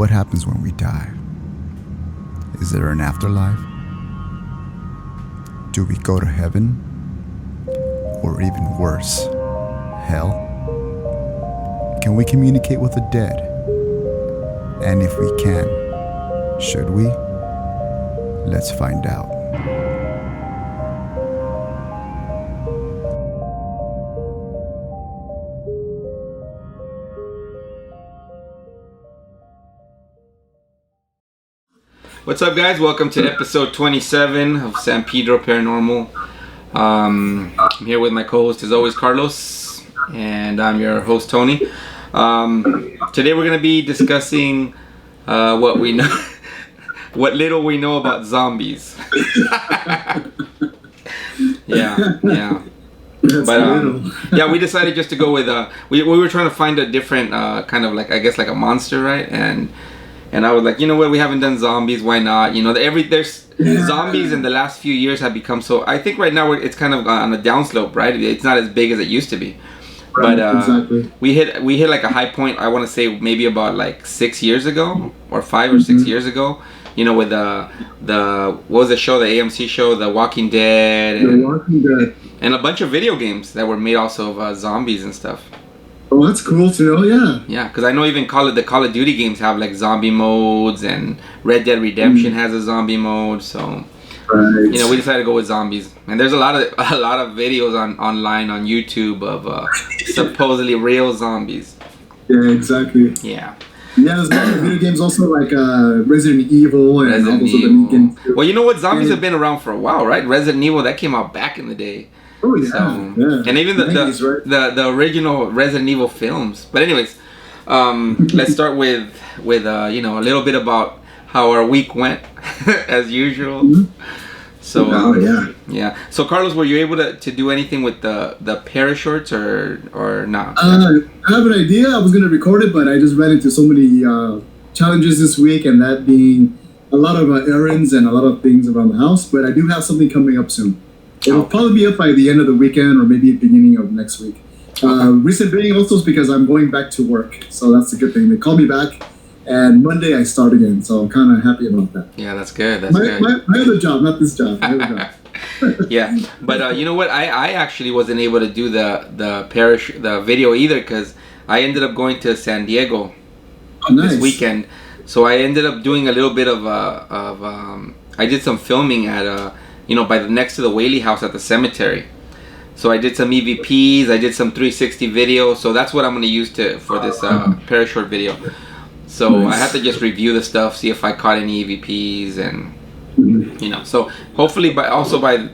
What happens when we die? Is there an afterlife? Do we go to heaven? Or even worse, hell? Can we communicate with the dead? And if we can, should we? Let's find out. What's up, guys? Welcome to episode 27 of San Pedro Paranormal. I'm here with my co-host, as always, Carlos, and I'm your host, Tony. Today we're going to be discussing what we know, what little we know about zombies. Yeah. But we decided just to go with we were trying to find a different kind of like, I guess, like a monster, right? And I was like, you know what, we haven't done zombies, why not? You know, there's zombies in the last few years have become so, I think right now it's kind of on a downslope, right? It's not as big as it used to be. But exactly. we hit like a high point, I want to say maybe about like 6 years ago, or 5 or 6 years ago, you know, with the what was the show, the AMC show, The Walking Dead, and a bunch of video games that were made also of zombies and stuff. Oh, that's cool to know, yeah. Yeah, because I know even the Call of Duty games have like zombie modes, and Red Dead Redemption has a zombie mode. So, right. You know, we decided to go with zombies. And there's a lot of videos online on YouTube of supposedly real zombies. Yeah, exactly. Yeah. Yeah, there's lots of video games also like Resident Evil and all those other games. Well, you know what? Zombies have been around for a while, right? Resident Evil, that came out back in the day. Oh yeah, yeah. And even the original Resident Evil films. But anyways, let's start with you know, a little bit about how our week went, as usual. Mm-hmm. So yeah. So Carlos, were you able to do anything with the parashorts or not? I have an idea. I was gonna record it, but I just ran into so many challenges this week, and that being a lot of errands and a lot of things around the house. But I do have something coming up soon. It'll probably be up by the end of the weekend or maybe at the beginning of next week. Recent being also is because I'm going back to work, so that's a good thing. They call me back, and Monday I start again, so I'm kind of happy about that. Yeah, that's good. My other job, not this job. My other job. Yeah, but you know what? I actually wasn't able to do the video either because I ended up going to San Diego this weekend. So I ended up doing a little bit of I did some filming at you know, next to the Whaley House at the cemetery. So I did some EVPs, I did some 360 video. So that's what I'm going to use for this parashort video. So I have to just review the stuff, see if I caught any EVPs, and you know. So hopefully by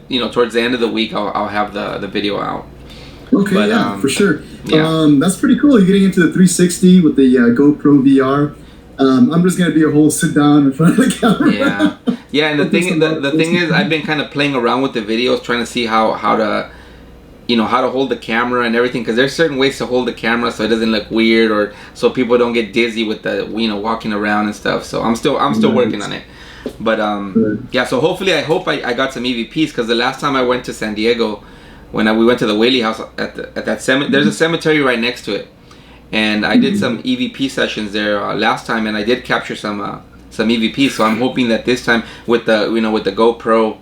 you know, towards the end of the week I'll have the video out. Okay, but, for sure. Yeah. That's pretty cool. You're getting into the 360 with the GoPro VR. I'm just gonna be a whole sit down in front of the camera. Yeah, and the thing is, I've been kind of playing around with the videos, trying to see how to, you know, how to hold the camera and everything. Because there's certain ways to hold the camera so it doesn't look weird, or so people don't get dizzy with the, you know, walking around and stuff. So I'm still working on it. But yeah. So hopefully, I hope I got some EVPs, because the last time I went to San Diego, when we went to the Whaley House at that cemetery, there's a cemetery right next to it. And I did some EVP sessions there last time, and I did capture some EVPs. So I'm hoping that this time with the GoPro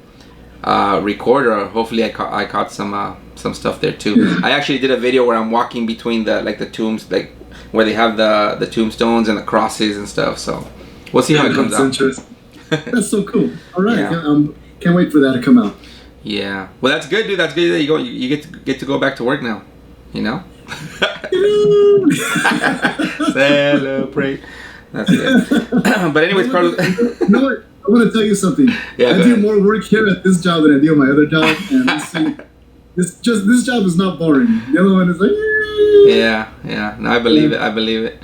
recorder, hopefully I caught some stuff there too. I actually did a video where I'm walking between the tombs, like where they have the tombstones and the crosses and stuff. So we'll see how it comes out. That's so cool. All right, yeah. Can't wait for that to come out. Yeah. Well, that's good, dude. That's good that you get to go back to work now. You know. Celebrate. That's good. But anyways, Carlos. You know what? I want to tell you something. Yeah, I do more work here at this job than I do at my other job, and this job is not boring. The other one is like. Yeah. No, I believe it.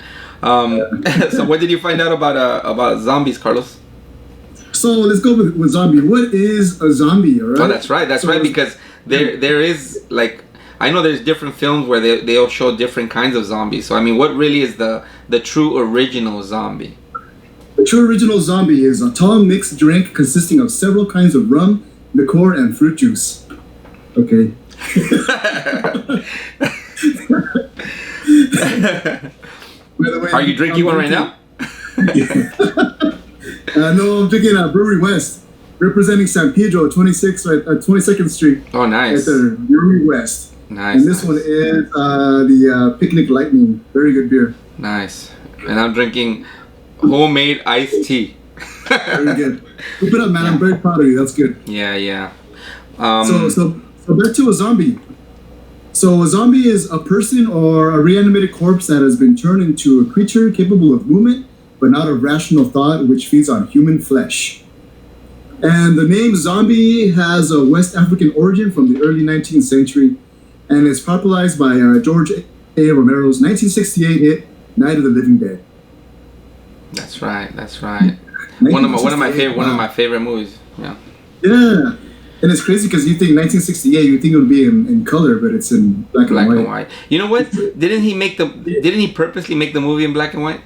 So what did you find out about zombies, Carlos? So let's go with zombie. What is a zombie? All right. Oh, that's right. That's right, because there is, like, I know there's different films where they'll show different kinds of zombies. So I mean, what really is the true original zombie? The true original zombie is a tall mixed drink consisting of several kinds of rum, liqueur, and fruit juice. Okay. By the way, are you drinking one right now? No, I'm thinking Brewery West, representing San Pedro, 22nd Street. Oh, nice. At the Brewery West. Nice. And this one is the Picnic Lightning. Very good beer. Nice. And I'm drinking homemade iced tea. Very good. Keep it up, man. I'm very proud of you. That's good. Yeah. So back to a zombie. So a zombie is a person or a reanimated corpse that has been turned into a creature capable of movement, but not of rational thought, which feeds on human flesh. And the name zombie has a West African origin from the early 19th century, and is popularized by George A. Romero's 1968 hit "Night of the Living Dead." That's right. One of my favorite movies. Yeah. Yeah. And it's crazy because you think 1968, you think it would be in color, but it's in black and white. You know what? Didn't he purposely make the movie in black and white?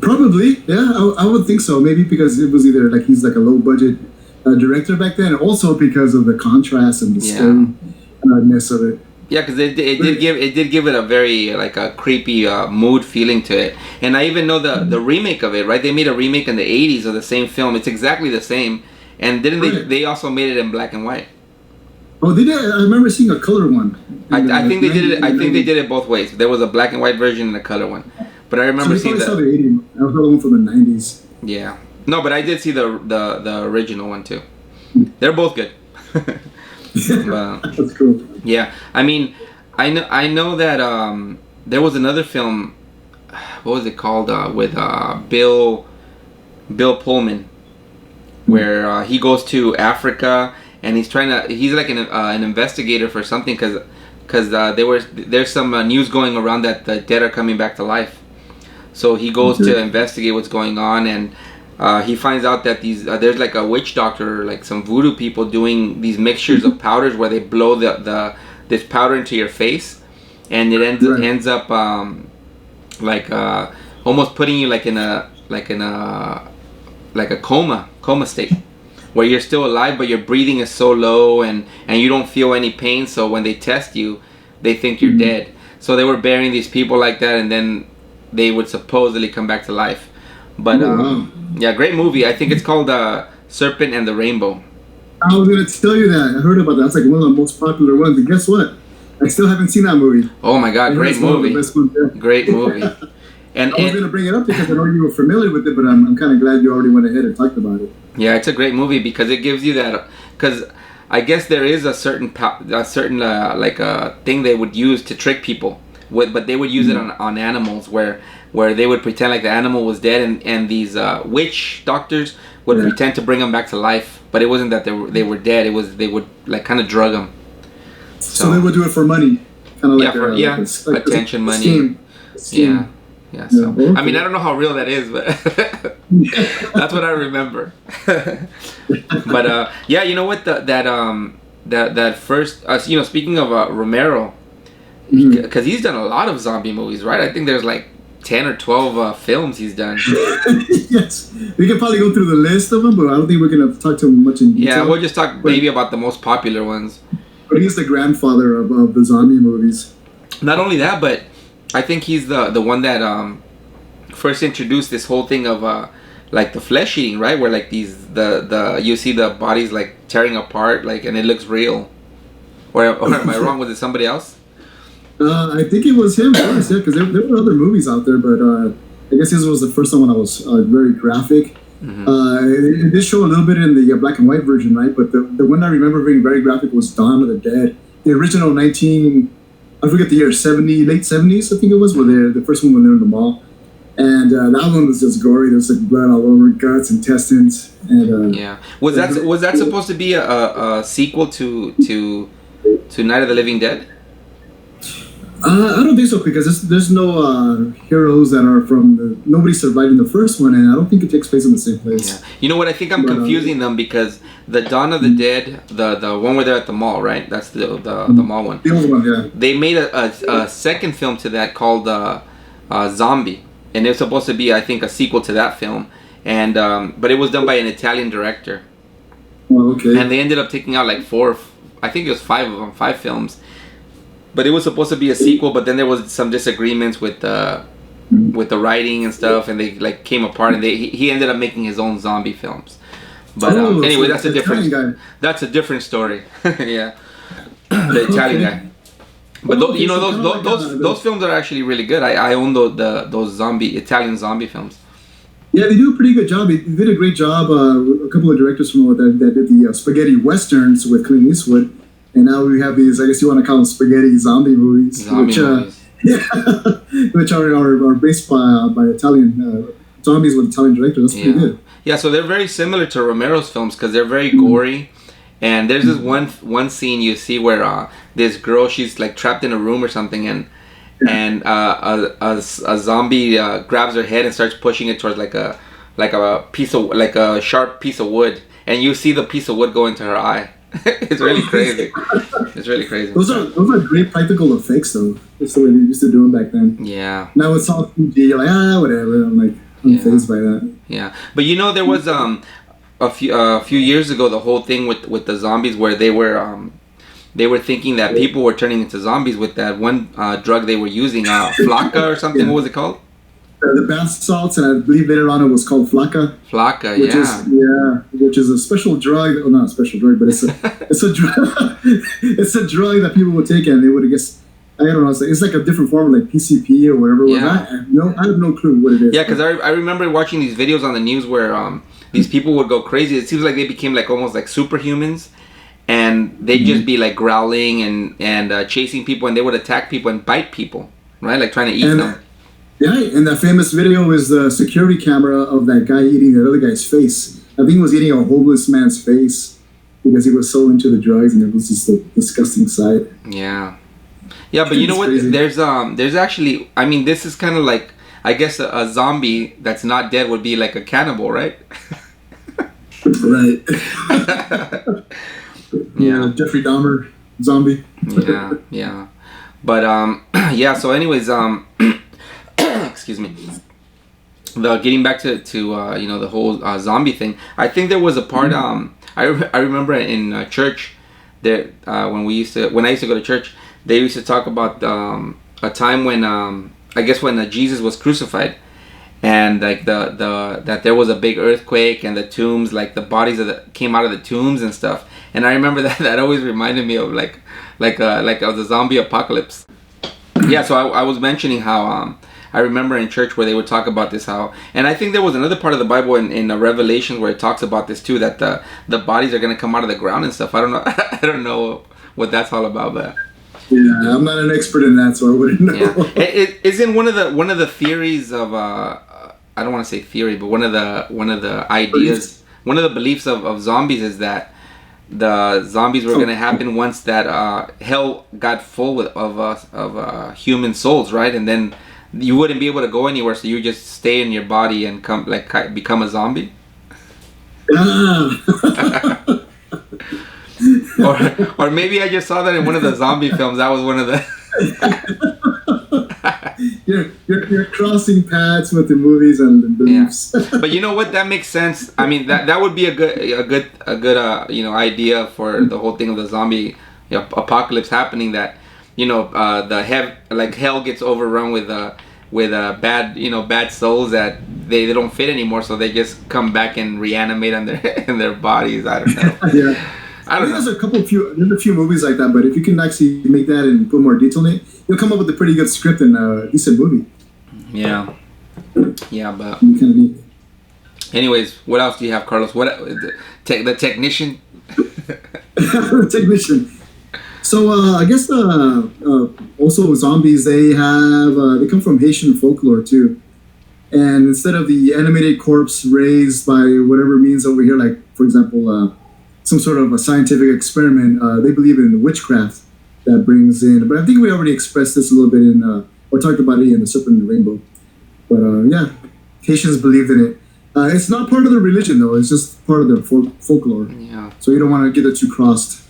Probably, yeah. I would think so. Maybe because it was either like he's like a low budget director back then, and also because of the contrast and the scariness of it. Yeah, because it did give it a very like a creepy mood feeling to it. And I even know the remake of it. Right? They made a remake in the 80s of the same film. It's exactly the same. And didn't they also made it in black and white? Oh, they did. I remember seeing a color one. I think they did it. I think they did it both ways. There was a black and white version and a color one. But I remember seeing the 80s. I saw the one from the 90s. Yeah. No, but I did see the original one too. They're both good. That's cool. Yeah, I mean, I know that there was another film. What was it called? With Bill Pullman, where he goes to Africa and he's like an investigator for something because there's some news going around that the dead are coming back to life. So he goes to investigate what's going on, and he finds out that there's like a witch doctor, like some voodoo people doing these mixtures of powders where they blow this powder into your face, and it ends up almost putting you like in a coma state, where you're still alive but your breathing is so low and you don't feel any pain. So when they test you, they think you're dead. So they were burying these people like that, and then they would supposedly come back to life. But yeah, great movie. I think it's called Serpent and the Rainbow. I was gonna tell you that. I heard about that. That's like one of the most popular ones. And guess what? I still haven't seen that movie. Oh my god, great movie. Great movie. And I was gonna bring it up because I know you were familiar with it, but I'm kind of glad you already went ahead and talked about it. Yeah, it's a great movie because it gives you that. Because I guess there is a certain thing they would use to trick people with, but they would use it on animals where they would pretend like the animal was dead, and these witch doctors would pretend to bring them back to life, but it wasn't that they were dead. It was they would like kind of drug them. So they would do it for money, kind of like attention money. Scheme. Yeah. So okay. I mean, I don't know how real that is, but that's what I remember. But yeah, you know what? That first, speaking of Romero, because he's done a lot of zombie movies, right? I think there's like 10 or 12 films he's done. Yes, we can probably go through the list of them, but I don't think we're gonna talk to him much in detail. Yeah, we'll just talk maybe about the most popular ones. But he's the grandfather of the zombie movies. Not only that, but I think he's the one that first introduced this whole thing of like the flesh eating, right? Where like you see the bodies like tearing apart, like, and it looks real. Or am I wrong? Was it somebody else? I think it was him first, yeah, because there were other movies out there, but I guess his was the first one that was very graphic. It did show a little bit in the black and white version, right? But the one I remember being very graphic was Dawn of the Dead. The original I forget the year, late 70s, I think it was, where they're the first one when they're in the mall. And that one was just gory. There was like blood all over, guts, intestines, and yeah. Was that supposed to be a sequel to Night of the Living Dead? I don't think so, because there's no heroes that are nobody survived in the first one, and I don't think it takes place in the same place. Yeah. You know what? I think I'm confusing them because the Dawn of the Dead, the one where they're at the mall, right? That's the mall one. The old one, yeah. They made a second film to that called Zombie, and it's supposed to be, I think, a sequel to that film, and but it was done by an Italian director. Oh, okay. And they ended up taking out like I think it was 5 of them, 5 films. But it was supposed to be a sequel, but then there was some disagreements with with the writing and stuff, and they like came apart, and he ended up making his own zombie films. But anyway, so that's a different story. Yeah, the Italian guy. But you know those films are actually really good. I own those Italian zombie films. Yeah, they do a pretty good job. They did a great job. A couple of directors from that did the spaghetti westerns with Clint Eastwood, and now we have these. I guess you want to call them spaghetti zombie movies, which are based by Italian zombies with Italian directors. That's pretty good. Yeah, so they're very similar to Romero's films because they're very gory. And there's this one scene you see where this girl, she's like trapped in a room or something, and a zombie grabs her head and starts pushing it towards like a sharp piece of wood, and you see the piece of wood go into her eye. It's really crazy. It's really crazy. Those are great practical effects, though. That's the way they used to do them back then. Yeah. Now it's all CG. You're like, whatever. I'm like unfazed by that. Yeah, but you know there was a few years ago the whole thing with the zombies where they were thinking that people were turning into zombies with that one drug they were using, Flakka or something. What was it called? The bath salts, and I believe later on it was called Flakka. Flakka, which is a special drug. Well, not a special drug, but it's a drug. It's a drug that people would take, and they would, I guess, I don't know. It's like a different form of like PCP or whatever. Yeah. I have no clue what it is. Yeah, because I remember watching these videos on the news where these people would go crazy. It seems like they became like almost like superhumans, and they'd just be like growling and chasing people, and they would attack people and bite people, right? Like trying to eat them. Yeah, and that famous video is the security camera of that guy eating that other guy's face. I think he was eating a homeless man's face because he was so into the drugs, and it was just a disgusting sight. Yeah. Yeah, but you know what? Crazy. There's actually, I mean, this is kind of like, I guess a zombie that's not dead would be like a cannibal, right? Right. Yeah. Jeffrey Dahmer zombie. Yeah. But yeah. So, anyways, excuse me. Getting back to the whole zombie thing. I think there was a part. I remember in church that when I used to go to church, they used to talk about a time when I guess when Jesus was crucified, and like that there was a big earthquake, and the tombs, like the bodies came out of the tombs and stuff. And I remember that always reminded me of like of the zombie apocalypse. Yeah, so I was mentioning how I remember in church where they would talk about this, and I think there was another part of the Bible in Revelation where it talks about this too, that the bodies are gonna come out of the ground and stuff. I don't know I don't know what that's all about, but yeah, I'm not an expert in that, so I wouldn't know. Yeah. It isn't one of the theories of I don't want to say theory, but one of the ideas, one of the beliefs of zombies is that the zombies were going to happen once that hell got full of human souls, right? And then you wouldn't be able to go anywhere, so you just stay in your body and become a zombie. Or maybe I just saw that in one of the zombie films. That was one of the. You're crossing paths with the movies and the beliefs. Yeah. But you know what? That makes sense. I mean, that would be a good idea for the whole thing of the zombie apocalypse happening. That hell gets overrun with bad souls that they don't fit anymore, so they just come back and reanimate in their bodies. I don't know. Yeah. I think there's a few movies like that, but if you can actually make that and put more detail in it, you'll come up with a pretty good script and a decent movie. Yeah, but kind of neat. Anyways, what else do you have, Carlos? What the technician? The technician. So I guess also zombies, they come from Haitian folklore too, and instead of the animated corpse raised by whatever means over here, like for example. Some sort of a scientific experiment. They believe in witchcraft that brings in. But I think we already expressed this a little bit or talked about it in The Serpent and the Rainbow. But yeah, Haitians believed in it. It's not part of their religion though. It's just part of their folklore. Yeah. So you don't want to get it too crossed.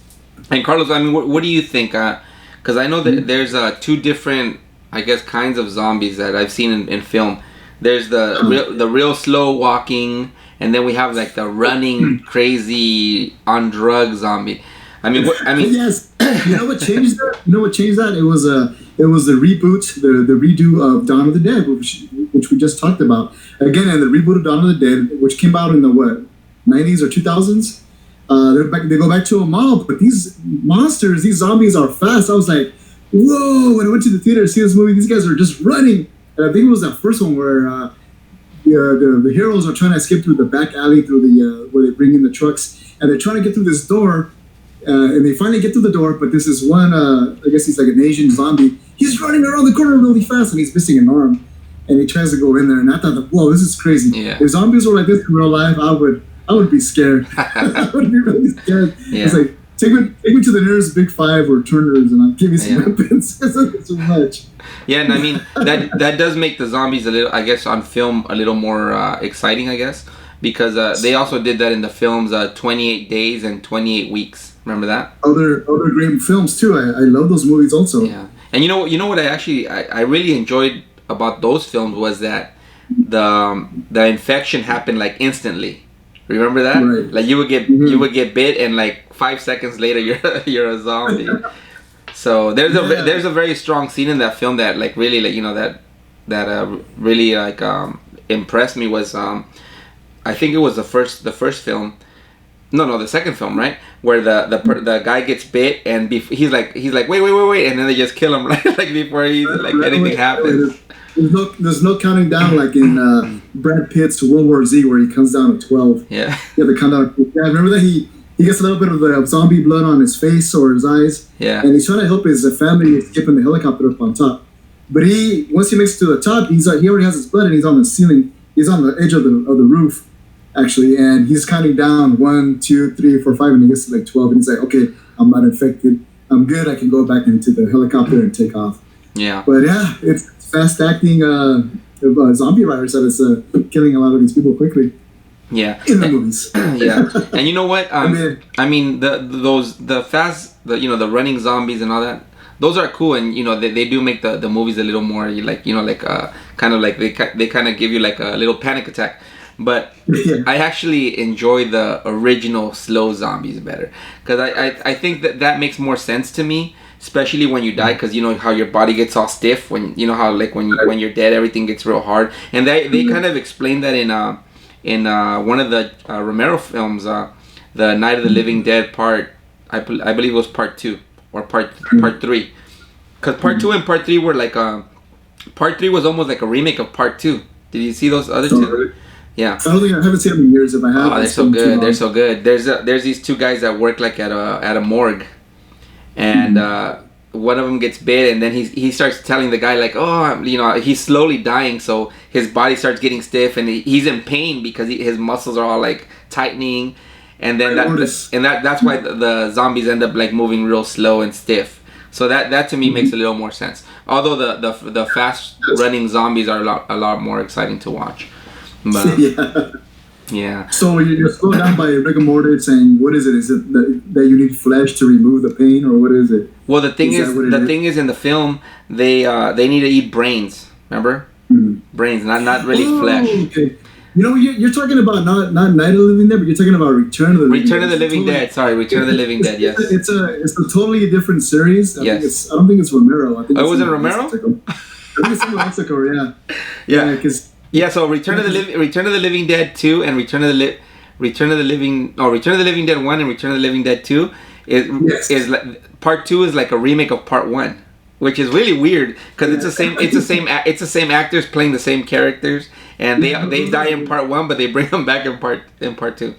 And Carlos, I mean, what do you think? Because I know that there's two different, I guess, kinds of zombies that I've seen in film. There's the real slow walking. And then we have like the running, crazy, on drugs zombie. I mean, yes. You know what changed that? It was It was the reboot, the redo of Dawn of the Dead, which we just talked about. Again, and the reboot of Dawn of the Dead, which came out in the 90s or 2000s. They go back to a mall, but these monsters, these zombies are fast. I was like, whoa! When I went to the theater to see this movie, these guys are just running. And I think it was that first one where the heroes are trying to escape through the back alley through the where they bring in the trucks, and they're trying to get through this door, and they finally get through the door. But this is one, I guess he's like an Asian zombie. He's running around the corner really fast, and he's missing an arm, and he tries to go in there. And I thought, whoa, this is crazy. Yeah. If zombies were like this in real life, I would be scared. I would be really scared. Yeah. It's like, take me to the nearest Big Five or Turner's and I'll give you some weapons. It's too much. Yeah, and I mean that does make the zombies a little, I guess, on film a little more exciting, I guess, because they also did that in the films 28 Days and 28 Weeks. Remember that? Other great films too. I love those movies also. Yeah, and you know what I really enjoyed about those films was that the infection happened like instantly. Remember that? Right. Like you would get bit, and like 5 seconds later you're a zombie. So there's a very strong scene in that film that like really like that really like impressed me was I think it was the first film. No, the second film, right? Where the guy gets bit and he's like wait, and then they just kill him right like before anything happens. There's no counting down like in Brad Pitt's World War Z where he comes down to 12. Yeah. Yeah, the countdown. Yeah, remember that he gets a little bit of the zombie blood on his face or his eyes. Yeah. And he's trying to help his family escape in the helicopter up on top. But once he makes it to the top, he already has his blood and he's on the ceiling. He's on the edge of the roof, actually, and he's counting down 1, 2, 3, 4, 5, and he gets to like 12, and he's like, okay, I'm not infected. I'm good. I can go back into the helicopter and take off. Yeah. But yeah, it's fast acting zombie riders that is killing a lot of these people quickly. Yeah. In the movies. Yeah. And you know what? I mean the running zombies and all that. Those are cool, and they do make the movies a little more kind of like they kind of give you like a little panic attack. But yeah. I actually enjoy the original slow zombies better, because I think that makes more sense to me, especially when you die, because you know how your body gets all stiff when how like when you're dead, everything gets real hard, and they kind of explain that in one of the Romero films, the Night of the Living Dead I believe it was part 2 or part 3, because part 2 and part 3 were like part 3 was almost like a remake of part 2. Did you see those other two? Yeah. I haven't seen them in years. If I have, they're so good. They're so good. There's these two guys that work like at a morgue, and one of them gets bit, and then he starts telling the guy like, oh, he's slowly dying, so his body starts getting stiff, and he's in pain because his muscles are all like tightening, and then that's why the zombies end up like moving real slow and stiff. So that to me makes a little more sense. Although the fast running zombies are a lot more exciting to watch. But, yeah. So you're slowed down by rigor mortis, saying what is it? Is it that you need flesh to remove the pain, or what is it? Well, the thing is in the film they need to eat brains. Remember, brains, not really flesh. Okay. You're talking about not Night of the Living Dead, but you're talking about Return of the Living Dead. Return of the Living Dead. Sorry, Return of the Living Dead. Yes. It's a totally different series. I don't think it's Romero. I think was it Romero? I think it's in Mexico. Yeah. Yeah. Yeah, so Return of the Living Dead 2 and Return of the Living Dead 1 and Return of the Living Dead 2 is like, part 2 is like a remake of part 1, which is really weird because it's the same actors playing the same characters, and they die in part 1, but they bring them back in part 2.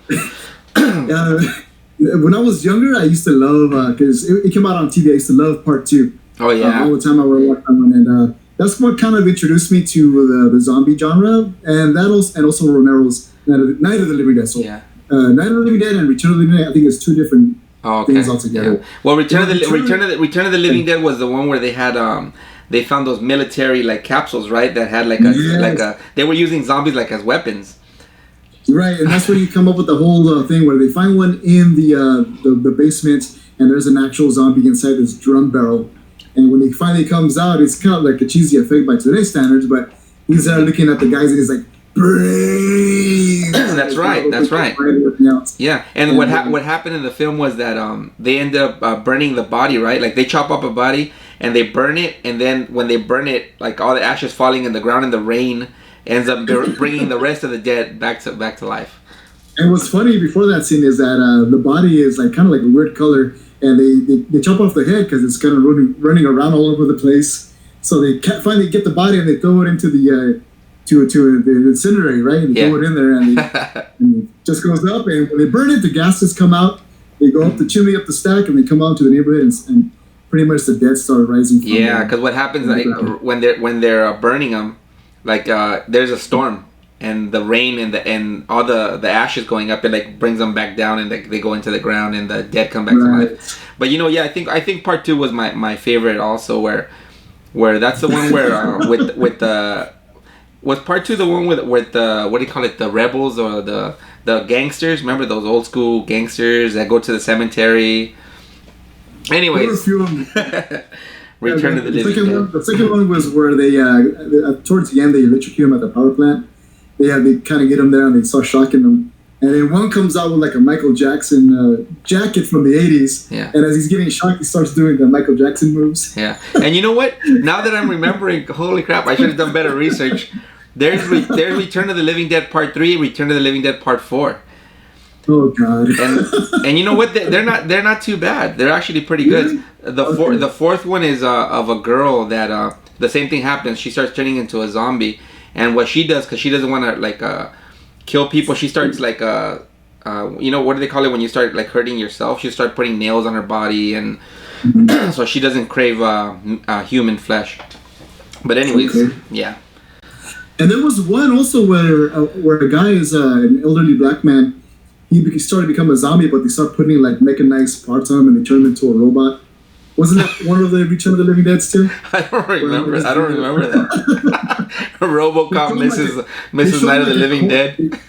When I was younger, I used to love because it came out on TV. I used to love part 2. Oh yeah, all the time I would watch that one, and that's what kind of introduced me to the zombie genre, and also Romero's Night of the Living Dead. So, Night of the Living Dead and Return of the Living Dead, I think it's two different things altogether. Yeah. Well, Return of the Living Dead was the one where they had they found those military like capsules, right? That had they were using zombies like as weapons. Right, and that's where you come up with the whole thing where they find one in the basement, and there's an actual zombie inside this drum barrel. And when he finally comes out, it's kind of like a cheesy effect by today's standards, but he's there looking at the guys and he's like, brains! That's right. Yeah, and what happened in the film was that they ended up burning the body, right? Like they chop up a body and they burn it, and then when they burn it, like all the ashes falling in the ground in the rain ends up bringing the rest of the dead back to life. And what's funny before that scene is that the body is like kind of like a weird color, and they chop off the head because it's kind of running around all over the place. So they finally get the body and they throw it into the to the incinerator, right? And they throw it in there, and it just goes up. And when they burn it, the gases come out. They go up the chimney, up the stack, and they come out to the neighborhood, and pretty much the dead start rising. Yeah, because what happens like when they're burning them, like there's a storm, and the rain and all the ashes going up, it like brings them back down, and they go into the ground, and the dead come back to life. But I think part 2 was my favorite also, where that's the one where with the was part 2 the one with the what do you call it, the rebels or the gangsters? Remember those old school gangsters that go to the cemetery? Anyways, Return to the Living Dead. The second one was where they towards the end they electrocute him at the power plant. They kind of get him there and they start shocking him. And then one comes out with like a Michael Jackson jacket from the 80s. Yeah. And as he's getting shocked, he starts doing the Michael Jackson moves. Yeah. And you know what? Now that I'm remembering, holy crap, I should have done better research. There's Return of the Living Dead Part 3, Return of the Living Dead Part 4. Oh God! And you know what? They're not too bad. They're actually pretty good. The fourth one is of a girl that the same thing happens. She starts turning into a zombie, and what she does, because she doesn't want to like kill people, she starts like what do they call it when you start like hurting yourself? She starts putting nails on her body, and so she doesn't crave human flesh. But anyways, yeah. And there was one also where a guy is an elderly black man. He started to become a zombie, but they start putting like mechanized parts on him and they turn him into a robot. Wasn't that one of the Return of the Living Deads too? I don't remember that. RoboCop misses Night of the Living Dead.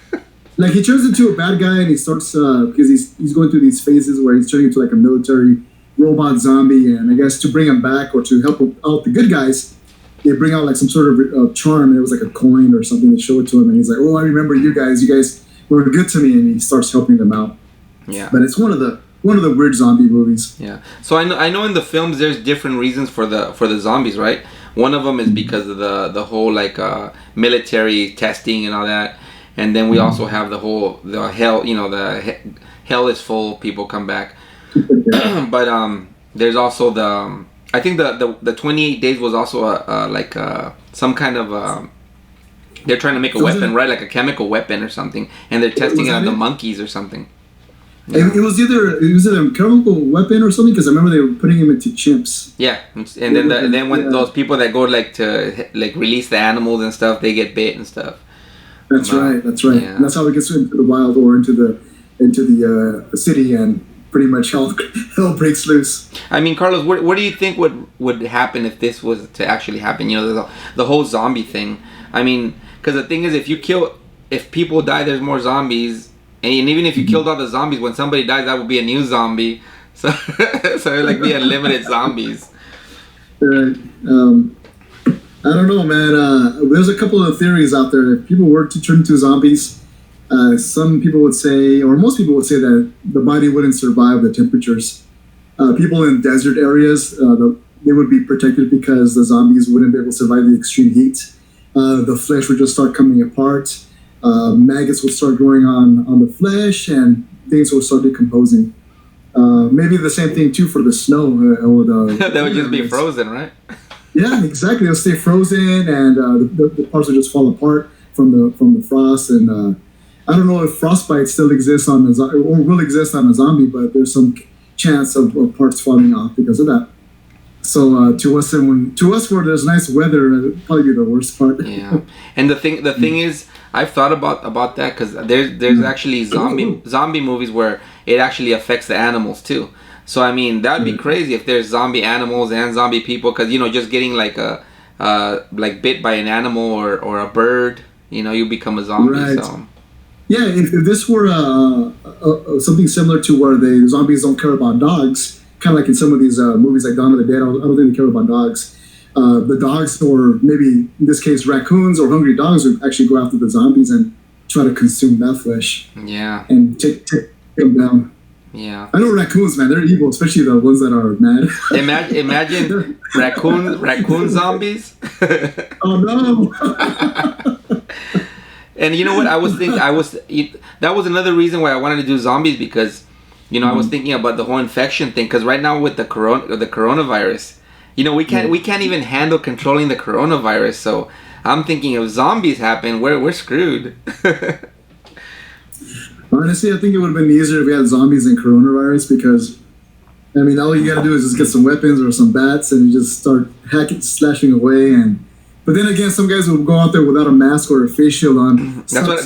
Like he turns into a bad guy and he starts because he's going through these phases where he's turning into like a military robot zombie, and I guess to bring him back or to help out the good guys, they bring out like some sort of charm, and it was like a coin or something. They show it to him, and he's like, "Oh, I remember you guys. You guys were good to me," and he starts helping them out. Yeah. But it's one of the weird zombie movies. Yeah. So I know in the films there's different reasons for the zombies, right? One of them is because of the whole like military testing and all that, and then we also have the hell. The hell is full. People come back. But there's also I think the 28 days was also some kind of they're trying to make a weapon, right? Like a chemical weapon or something, and they're testing it on the monkeys or something. Yeah. It was either a chemical weapon or something, because I remember they were putting him into chimps. Yeah, and then when those people that go like to like release the animals and stuff, they get bit and stuff. That's right. Yeah. And that's how it gets into the wild or into the city, and pretty much hell breaks loose. I mean, Carlos, what do you think would happen if this was to actually happen? The whole zombie thing. I mean, because the thing is, if people die, there's more zombies, and even if you killed all the zombies, when somebody dies, that would be a new zombie. So it'd like be unlimited zombies. Right. I don't know, man. There's a couple of theories out there. If people were to turn into zombies, some people would say, or most people would say, that the body wouldn't survive the temperatures. People in desert areas, they would be protected because the zombies wouldn't be able to survive the extreme heat. The flesh would just start coming apart. Maggots would start growing on the flesh, and things would start decomposing. Maybe the same thing too for the snow. That would just be frozen, right? Yeah, exactly. They'll stay frozen, and the parts will just fall apart from the frost. And I don't know if frostbite still exists or will exist on a zombie, but there's some chance of parts falling off because of that. So to us, where there's nice weather, it'd probably be the worst part. Yeah, and the thing is, I've thought about that, because there's actually zombie movies where it actually affects the animals too. So I mean, that'd be crazy if there's zombie animals and zombie people, because just getting like like bit by an animal or a bird, you become a zombie. Right. So. Yeah, if this were something similar to where the zombies don't care about dogs, kind of like in some of these movies like Dawn of the Dead, I don't think they care about dogs. The dogs, or maybe in this case raccoons or hungry dogs, would actually go after the zombies and try to consume that flesh. Yeah. And take them down. Yeah. I know raccoons, man. They're evil, especially the ones that are mad. Imagine raccoon zombies. Oh no! And you know what? That was another reason why I wanted to do zombies, because, you know, I was thinking about the whole infection thing. Because right now with the coronavirus, you know, we can't even handle controlling the coronavirus. So I'm thinking if zombies happen, we're screwed. Honestly, I think it would have been easier if we had zombies and coronavirus, because, I mean, all you gotta do is just get some weapons or some bats and you just start hacking, slashing away. But then again, some guys will go out there without a mask or a face shield on. That's what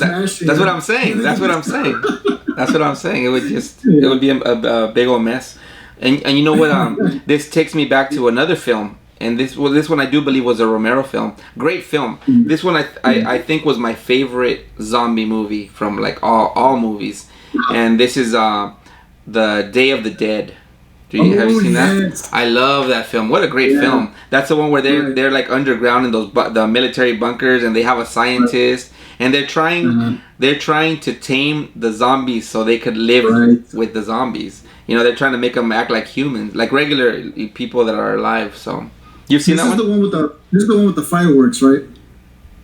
I'm saying. That's what I'm saying. It would be a big old mess. And you know what? This takes me back to another film. And this one I do believe was a Romero film. Great film. This one I think was my favorite zombie movie from like all movies. And this is the Day of the Dead. Have you seen that? I love that film. What a great film. That's the one where they're like underground in the military bunkers, and they have a scientist, and they're trying to tame the zombies so they could live with the zombies. You know, they're trying to make them act like humans, like regular people that are alive. So you've seen that one? This is the one with the fireworks, right?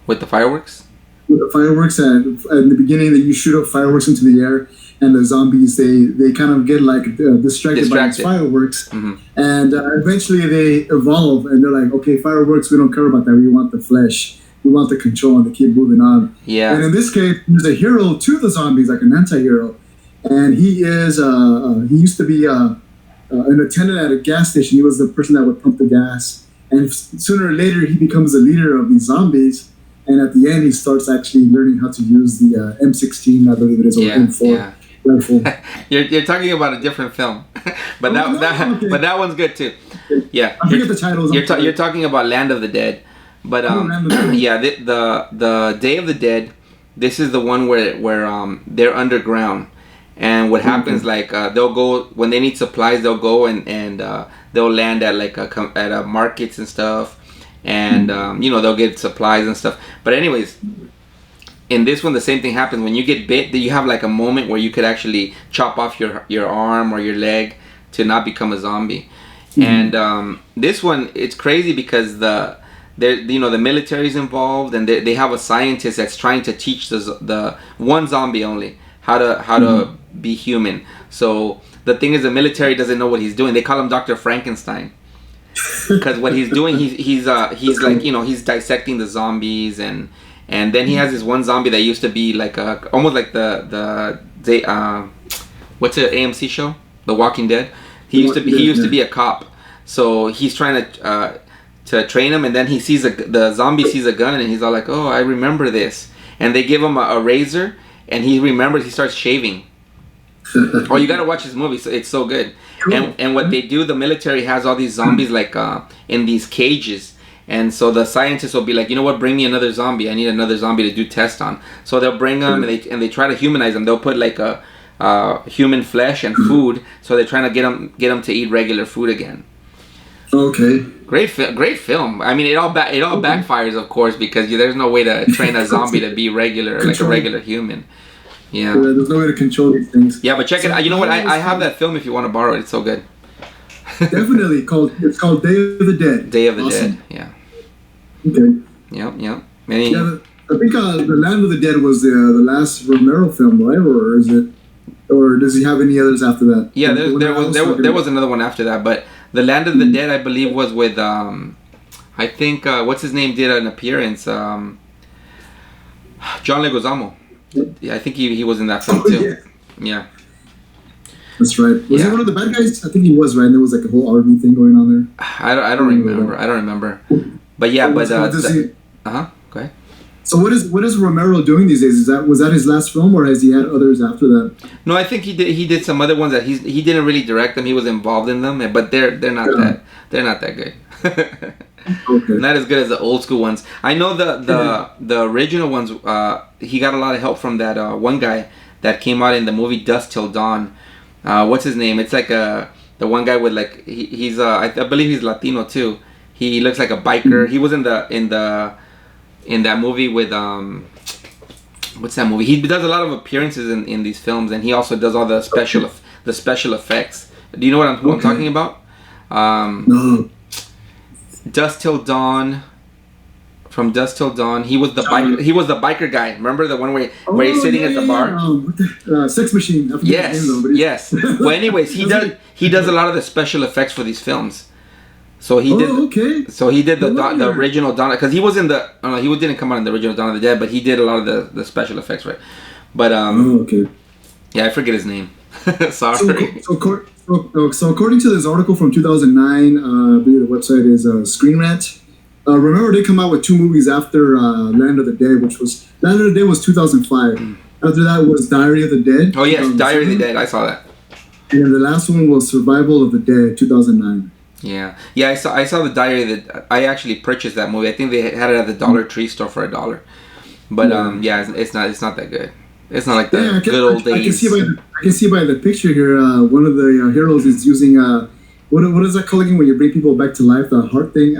With the fireworks? With the fireworks, and at the beginning that you shoot up fireworks into the air, and the zombies they kind of get like distracted by these fireworks, and eventually they evolve, and they're like, okay, fireworks, we don't care about that. We want the flesh, we want the control, and they keep moving on. Yeah. And in this case, there's a hero to the zombies, like an anti-hero, and he is he used to be an attendant at a gas station. He was the person that would pump the gas, and sooner or later he becomes the leader of these zombies. And at the end, he starts actually learning how to use the M16, I believe it is, or M4 rifle. You're talking about a different film, but but that one's good too. Yeah, I forget the titles. You're talking about Land of the Dead, but yeah, the Day of the Dead. This is the one where they're underground, and what happens like they'll go when they need supplies. They'll go and they'll land at like at markets and stuff. And you know, they'll get supplies and stuff. But anyways, in this one the same thing happens. When you get bit, you have like a moment where you could actually chop off your arm or your leg to not become a zombie. And this one, it's crazy because the military's involved, and they have a scientist that's trying to teach the one zombie only how to be human. So the thing is, the military doesn't know what he's doing. They call him Dr. Frankenstein. Because what he's doing, he's like, you know, he's dissecting the zombies, and then he has this one zombie that used to be like almost like the what's the AMC show, The Walking Dead. He used to be a cop, so he's trying to train him, and then he sees the zombie sees a gun, and he's all like, oh, I remember this, and they give him a razor, and he remembers. He starts shaving. Oh, you gotta watch this movie. It's so good. And what they do, the military has all these zombies like in these cages, and so the scientists will be like, you know what, bring me another zombie. I need another zombie to do tests on. So they'll bring them, and they try to humanize them. They'll put like a human flesh and food. So they're trying to get them to eat regular food again. Okay. Great film. I mean, it all backfires, of course, because there's no way to train a zombie to be regular, like a regular human. Yeah. There's no way to control these things. Yeah, but check it out. You know what? I have that film if you want to borrow it. It's so good. Definitely. It's called Day of the Dead. Day of the Dead. Yeah. Okay. Yep. I think The Land of the Dead was the last Romero film, right? Or does he have any others after that? Yeah, there was another one after that, but The Land of the Dead, I believe, was with I think what's his name did an appearance. John Leguizamo. Yeah, I think he was in that film too. Yeah. That's right. Was he one of the bad guys? I think he was, right? And there was like a whole army thing going on there. I don't remember. But yeah, go ahead. So what is Romero doing these days? Was that his last film, or has he had others after that? No, I think he did some other ones that he didn't really direct them. He was involved in them, but they're not that good. Okay. Not as good as the old school ones. I know the original ones. He got a lot of help from that one guy that came out in the movie Dusk Till Dawn. What's his name? It's like the one guy with like he's I believe he's Latino too. He looks like a biker. He was in that movie with what's that movie? He does a lot of appearances in these films, and he also does all the the special effects. Do you know what I'm talking about? No. Dusk Till Dawn. From Dusk Till Dawn, he was the biker. He was the biker guy. Remember the one where he's sitting at the bar? Sex Machine. I forget Yes, his name, though, but yes. Well, anyways, he does a lot of the special effects for these films. So he did. Okay. So he did the original Dawn, because he was in the. I don't know, he didn't come out in the original Dawn of the Dead, but he did a lot of the special effects, right? But okay. Yeah, I forget his name. Sorry. So according to this article from 2009, I believe the website is Screen Rant. Remember, they come out with 2 movies after Land of the Dead, which was Land of the Dead was 2005. After that was Diary of the Dead. Oh yes, Diary of the Dead. I saw that. And then the last one was Survival of the Dead, 2009. Yeah. I saw the Diary of the. I actually purchased that movie. I think they had it at the Dollar Tree store for $1. But it's not that good. It's not like the good old days. I can see by the picture here. One of the heroes is using what is that called again when you bring people back to life? The heart thing.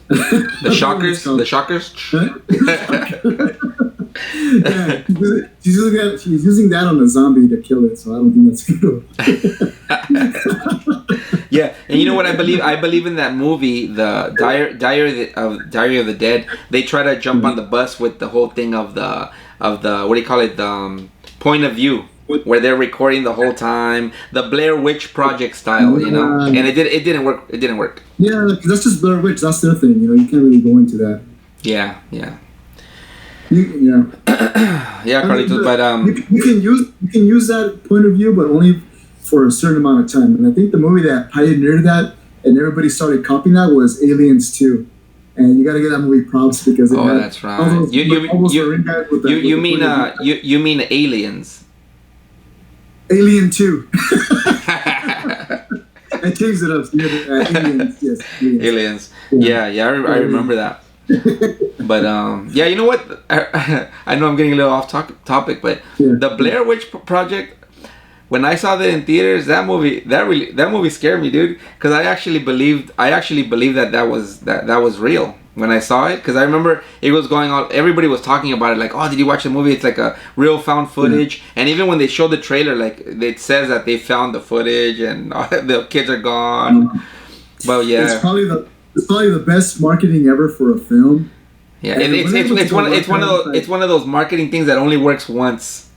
The shockers. The shockers. Yeah, she's using that on a zombie to kill it. So I don't think that's good. Yeah, and you know what I believe? I believe in that movie, the Diary of the Dead. They try to jump on the bus with the whole thing of the what do you call it? The point of view, where they're recording the whole time, the Blair Witch Project style, you know. And it didn't work. It didn't work. Yeah, that's just Blair Witch. That's their thing. You know, you can't really go into that. Yeah. Yeah. Yeah, Carlitos, but you can use that point of view, but only for a certain amount of time. And I think the movie that pioneered that and everybody started copying that was Aliens 2. And you got to get that movie props because it had that's right. You mean Aliens? Alien 2. I changed it up. Aliens, yes. Aliens. Yeah, I remember that. But yeah, you know what? I know I'm getting a little off topic, but the Blair Witch Project. When I saw that in theaters, that movie scared me, dude. Because I actually believed that was real when I saw it. Because I remember it was going on. Everybody was talking about it, like, "Oh, did you watch the movie? It's like a real found footage." And even when they showed the trailer, like it says that they found the footage and the kids are gone. Well, yeah, it's probably the best marketing ever for a film. Yeah, it's one of those marketing things that only works once.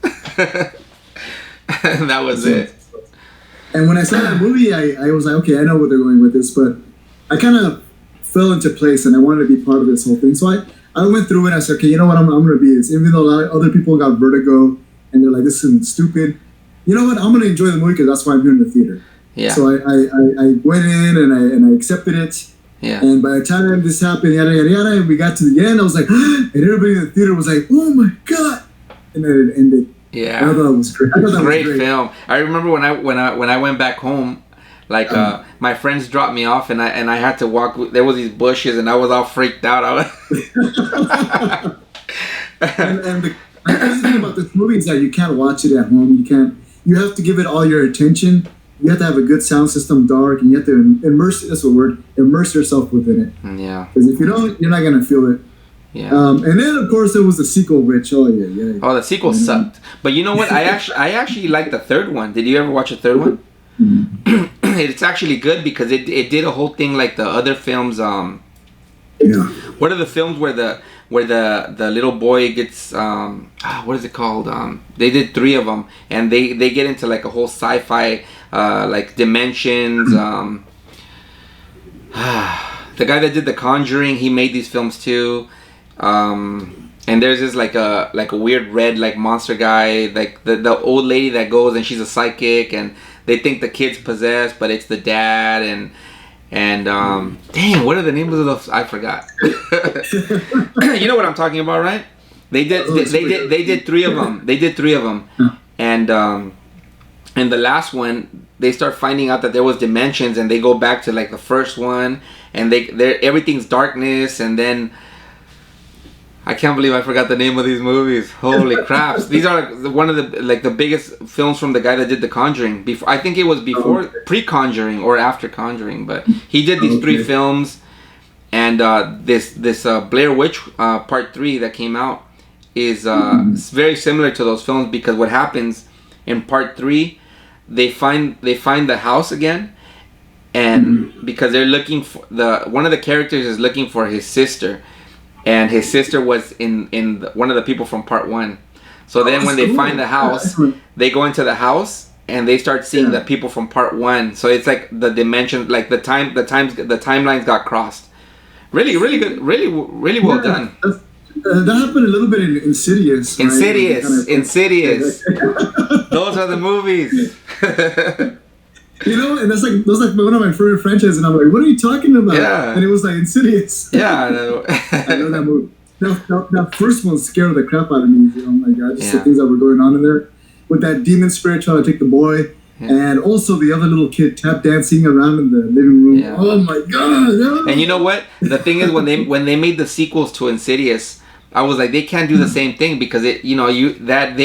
And that was it. And when I saw that movie, I was like, okay, I know where they're going with this, but I kind of fell into place and I wanted to be part of this whole thing. So I went through it and I said, okay, you know what, I'm going to be this. Even though a lot of other people got vertigo and they're like, this is stupid. You know what, I'm going to enjoy the movie because that's why I'm here in the theater. Yeah. So I went in and I accepted it. Yeah. And by the time this happened, yada, yada, yada, and we got to the end, I was like, and everybody in the theater was like, oh my God. And then it ended. Yeah, I thought it was great. Great film. I remember when I went back home, like my friends dropped me off, and I had to walk. There was these bushes, and I was all freaked out. and the crazy thing about this movie is that you can't watch it at home. You have to give it all your attention. You have to have a good sound system, dark, and you have to immerse yourself within it. Yeah. Because if you don't, you're not gonna feel it. Yeah. And then of course there was the sequel, which the sequel sucked. But you know what? I actually liked the third one. Did you ever watch the third one? Mm-hmm. It's actually good because it did a whole thing like the other films. What are the films where the little boy gets what is it called? They did 3 of them, and they get into like a whole sci-fi like dimensions. The guy that did The Conjuring, he made these films too. And there's this like a weird red like monster guy, like the old lady that goes and she's a psychic and they think the kid's possessed, but it's the dad and dang, what are the names of those? I forgot. You know what I'm talking about, right? They did 3 of them. They did 3 of them, and the last one they start finding out that there was dimensions and they go back to like the first one and everything's darkness and then. I can't believe I forgot the name of these movies. Holy craps! These are one of the biggest films from the guy that did The Conjuring. I think it was before pre-Conjuring or after Conjuring, but he did these 3 films, and this Blair Witch Part 3 that came out is very similar to those films because what happens in Part 3, they find the house again, and because they're looking for one of the characters is looking for his sister, and his sister was in one of the people from part 1. So then when they find the house, they go into the house and they start seeing the people from part 1. So it's like the dimension, like the timelines got crossed. Really, really good, really well done. That happened a little bit in Insidious. Right? Insidious. Those are the movies. And that's like one of my favorite franchises, and I'm like, what are you talking about? Yeah. And it was like Insidious. Yeah, I know. I know that movie. That first one scared the crap out of me. Oh my god, just the things that were going on in there with that demon spirit trying to take the boy, and also the other little kid tap dancing around in the living room. Yeah. Oh my god! Yeah. And you know what? The thing is, when they made the sequels to Insidious, I was like, they can't do the same thing because they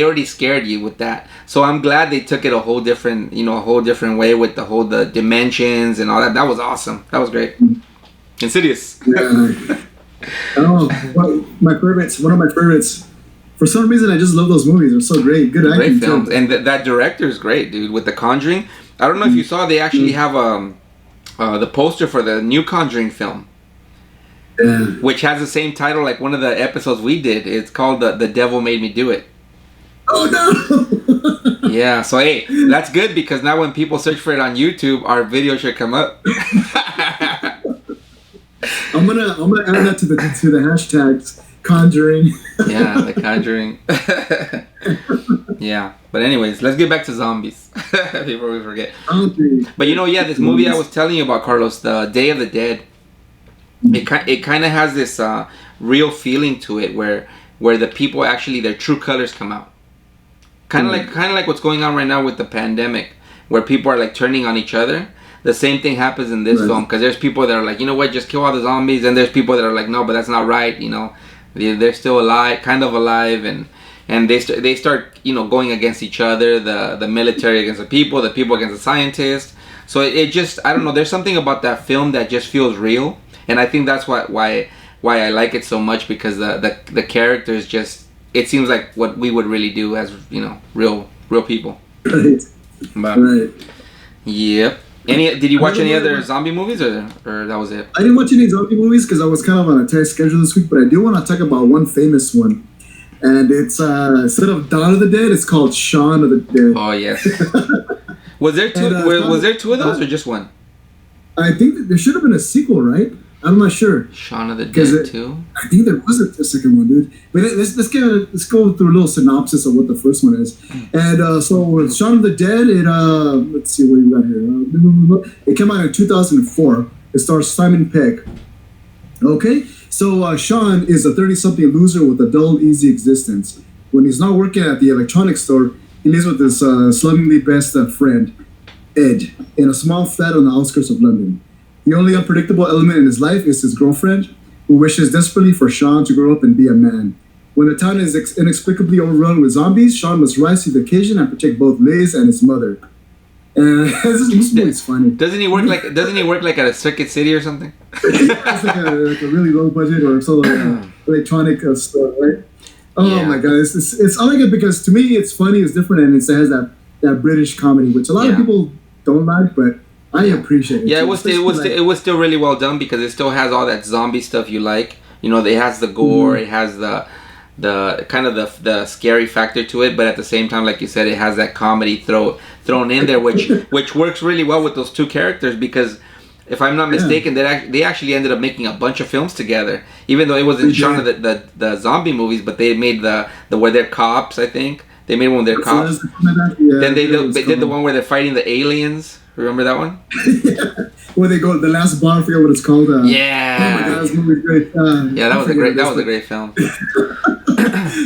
already scared you with that. So I'm glad they took it a whole different way with the dimensions and all that. That was awesome. That was great. Insidious. Yeah. One of my favorites. For some reason, I just love those movies. They're so great. Good acting. Great films, and that director is great, dude. With The Conjuring, I don't know if you saw. They actually have the poster for the new Conjuring film. Yeah. Which has the same title like one of the episodes we did. It's called The Devil Made Me Do It. Oh no! Yeah, so hey, that's good because now when people search for it on YouTube, our video should come up. I'm gonna add that to the hashtags Conjuring. Yeah, The Conjuring. Yeah, but anyways, let's get back to zombies before we forget. Okay. But this movie I was telling you about, Carlos, the Day of the Dead. It kind of has this real feeling to it where the people actually their true colors come out. Kind of like what's going on right now with the pandemic, where people are like turning on each other. The same thing happens in this film because there's people that are like, you know what, just kill all the zombies, and there's people that are like, no, but that's not right. They're still alive, kind of alive, and they start going against each other. The military against the people against the scientists. So it just, I don't know. There's something about that film that just feels real. And I think that's why I like it so much because the characters just, it seems like what we would really do as real people. Right. But, yep. Did you watch any other zombie movies or that was it? I didn't watch any zombie movies because I was kind of on a tight schedule this week. But I do want to talk about one famous one, and it's instead of Dawn of the Dead, it's called Shaun of the Dead. Oh yes. Was there two? Was there two of those or just one? I think that there should have been a sequel, right? I'm not sure. Shaun of the Dead 2? I think there wasn't a second one, dude. But let's go through a little synopsis of what the first one is. And so with Shaun of the Dead, let's see what we got here. It came out in 2004. It stars Simon Pegg. Okay? So Shaun is a 30-something loser with a dull, easy existence. When he's not working at the electronics store, he lives with his slummingly best friend, Ed, in a small flat on the outskirts of London. The only unpredictable element in his life is his girlfriend, who wishes desperately for Shaun to grow up and be a man. When the town is inexplicably overrun with zombies, Shaun must rise to the occasion and protect both Liz and his mother. And this movie's funny. Doesn't he work like at a Circuit City or something? It's like a really low budget or sort of electronic store, right? Oh my god, it's I like it because to me it's funny, it's different, and it has that British comedy, which a lot of people don't like, but I appreciate it. Yeah, it was still really well done because it still has all that zombie stuff you like. It has the gore, it has the kind of the scary factor to it, but at the same time, like you said, it has that comedy thrown in there, which works really well with those two characters because if I'm not mistaken, they actually ended up making a bunch of films together, even though it wasn't Shaun of the zombie movies, but they made the where they're cops, I think. They made one with their cops. Then they did the one where they're fighting the aliens. Remember that one? Yeah. Where they go, the last bar, I forget what it's called. Yeah. Oh my god, this movie was great. That was a great film.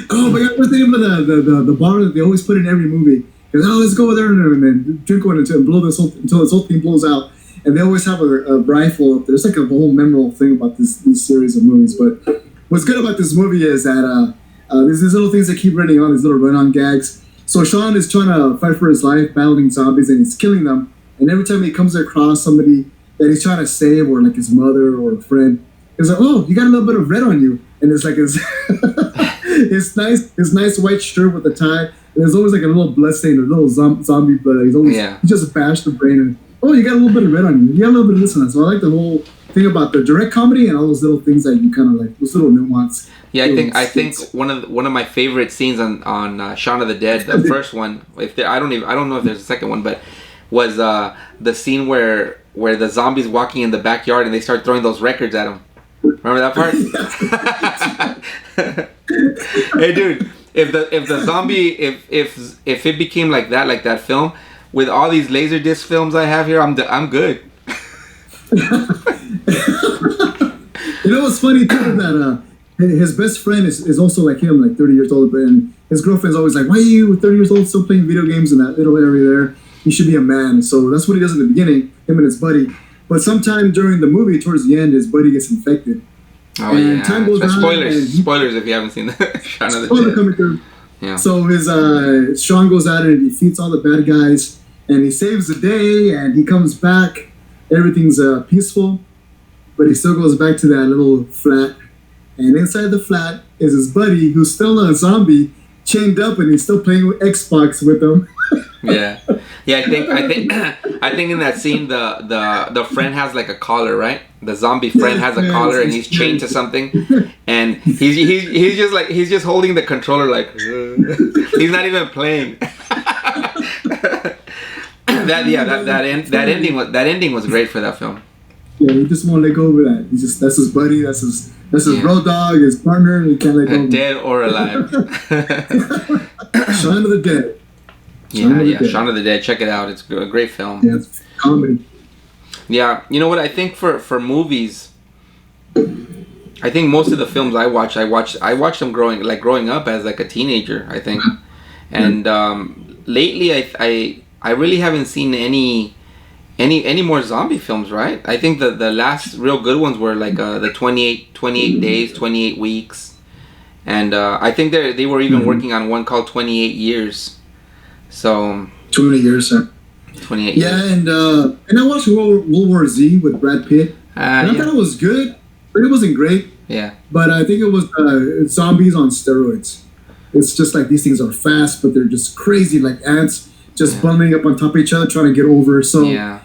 Oh my god, what's the name of the bar that they always put in every movie? Because let's go there and then drink one until this whole thing blows out. And they always have a rifle up there. There's like a whole memorable thing about this series of movies. But what's good about this movie is that there's these little things that keep running on, these little run-on gags. So Shaun is trying to fight for his life, battling zombies, and he's killing them. And every time he comes across somebody that he's trying to save, or like his mother or a friend, he's like, "Oh, you got a little bit of red on you," and it's like his his nice white shirt with a tie there's always like a little blood stain, a little zombie blood. He's always he just bashed the brain and you got a little bit of red on you. You got a little bit of this and that. So I like the whole thing about the direct comedy and all those little things that you kind of like, those little nuance. Yeah, I think one of my favorite scenes on Shaun of the Dead, the first one. I don't know if there's a second one, but was the scene where the zombies walking in the backyard and they start throwing those records at him. Remember that part? Hey, dude, if the zombie if it became like that film with all these Laserdisc films I have here, I'm good. You know what's funny too, that his best friend is also like him, like 30 years old, and his girlfriend's always like, why are you 30 years old still playing video games in that little area there? You should be a man. So that's what he does in the beginning, him and his buddy. But sometime during the movie, towards the end, his buddy gets infected. Oh, and time goes on. Spoilers if you haven't seen the Shaun of the Dead. Coming through. Yeah. So his Shaun goes out and he defeats all the bad guys, and he saves the day, and he comes back. Everything's peaceful, but he still goes back to that little flat. And inside the flat is his buddy, who's still a zombie, chained up, and he's still playing with Xbox with him. Yeah. I think in that scene the friend has like a collar, right? The zombie friend has a collar and he's chained to something, and he's just holding the controller like he's not even playing. That ending was great for that film. Yeah, he just won't let go of that. That's his buddy, that's his road dog, his partner. He can't let go. Dead or alive. Shaun of the Dead. Shaun of the Dead. Check it out. It's a great film. Yeah, it's comedy. Yeah, you know what? I think for movies, I think most of the films I watched them growing up as like a teenager. I think, and lately I really haven't seen any more zombie films. Right? I think the last real good ones were like the 28 days, 28 weeks, and I think they were even working on one called 28 Years. So 20 years, sir. 28 years. Yeah, and I watched World War Z with Brad Pitt. And I thought it was good, but it wasn't great. Yeah. But I think it was zombies on steroids. It's just like these things are fast, but they're just crazy, like ants, just bundling up on top of each other, trying to get over. So yeah.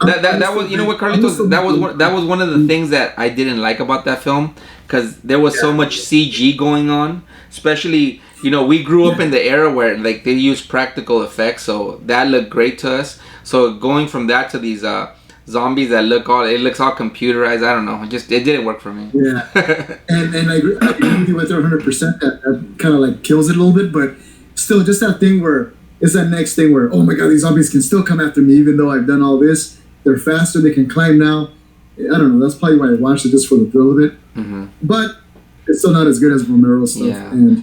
That was, you know what, Carlitos? That was one of the things that I didn't like about that film, because there was so much CG going on, especially. You know, we grew up in the era where like they used practical effects, so that looked great to us. So going from that to these zombies that looks all computerized, I don't know, it didn't work for me. Yeah, and I agree with you with 100%. That kind of like kills it a little bit, but still, just that thing where it's that next thing where, oh my god, these zombies can still come after me even though I've done all this. They're faster, they can climb now. I don't know. That's probably why I watched it, just for the thrill of it. Mm-hmm. But it's still not as good as Romero's stuff.